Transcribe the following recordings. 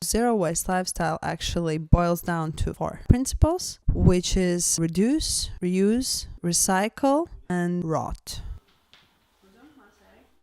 Zero waste lifestyle actually boils down to 4 principles, which is reduce, reuse, recycle, and rot.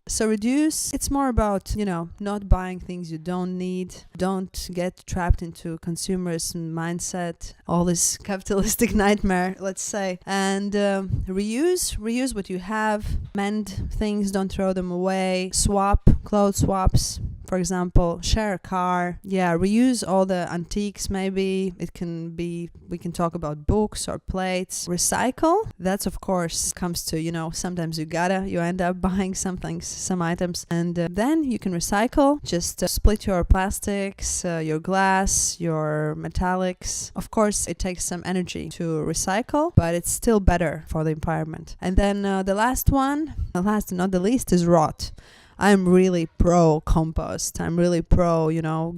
So reduce, it's more about, not buying things you don't need. Don't get trapped into consumerism mindset, all this capitalistic nightmare, let's say. And reuse what you have, mend things, don't throw them away, swap, clothes swaps. For example, share a car. Yeah, reuse all the antiques maybe. We can talk about books or plates. Recycle, that's of course comes to, sometimes you end up buying some items. And then you can recycle. Just split your plastics, your glass, your metallics. Of course, it takes some energy to recycle, but it's still better for the environment. And then the last and not the least, is rot. I'm really pro compost. I'm really pro,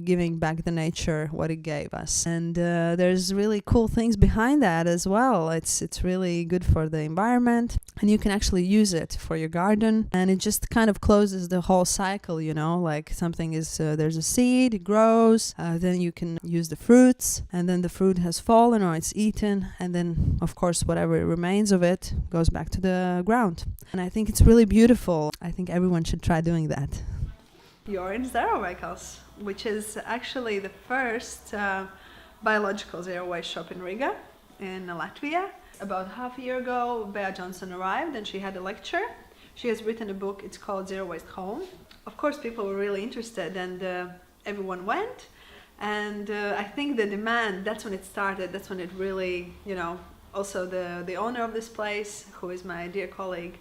giving back the nature what it gave us. And there's really cool things behind that as well. It's really good for the environment, and you can actually use it for your garden. And it just kind of closes the whole cycle, like something is, there's a seed, it grows, then you can use the fruits, and then the fruit has fallen or it's eaten, and then of course whatever remains of it goes back to the ground. And I think it's really beautiful. I think everyone should try doing that. You're in Zeroveikals, which is actually the first biological zero waste shop in Riga, in Latvia. About half a year ago, Bea Johnson arrived and she had a lecture. She has written a book, it's called Zero Waste Home. Of course, people were really interested, and everyone went. And I think the demand, that's when it started, that's when it really, also the owner of this place, who is my dear colleague,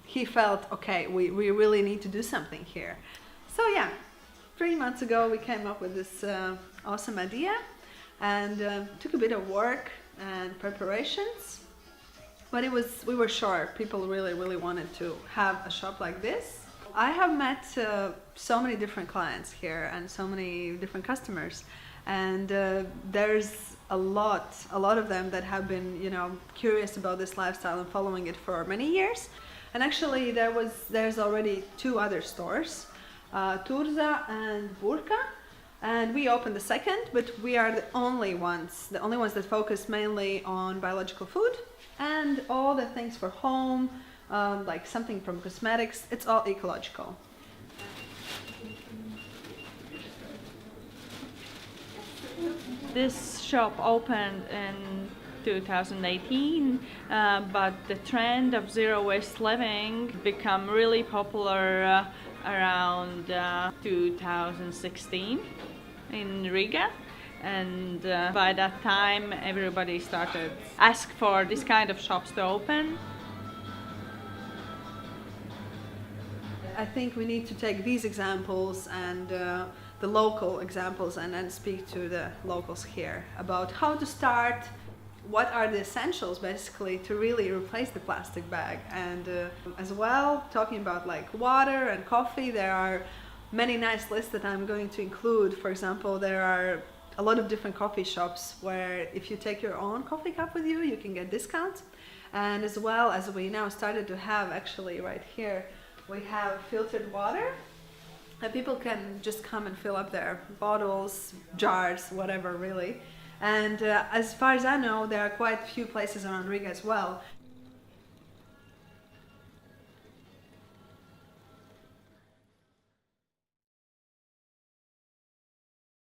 he felt, okay, we really need to do something here. So yeah, 3 months ago we came up with this awesome idea, and took a bit of work and preparations, but we were sure people really wanted to have a shop like this. I have met so many different clients here and so many different customers, and there's a lot of them that have been, curious about this lifestyle and following it for many years. And actually there's already 2 other stores, TURZA and Burka, and we opened the second, but we are the only ones that focus mainly on biological food and all the things for home, like something from cosmetics. It's all ecological. This shop opened in 2018, but the trend of zero waste living became really popular around 2016 in Riga. And by that time everybody started ask for this kind of shops to open. I think we need to take these examples and the local examples and then speak to the locals here about how to start, what are the essentials basically to really replace the plastic bag, and as well talking about like water and coffee. There are many nice lists that I'm going to include. For example, there are a lot of different coffee shops where if you take your own coffee cup with you, you can get discounts. And as well as we now started to have, actually right here, we have filtered water. And people can just come and fill up their bottles, jars, whatever really. And as far as I know, there are quite a few places around Riga as well.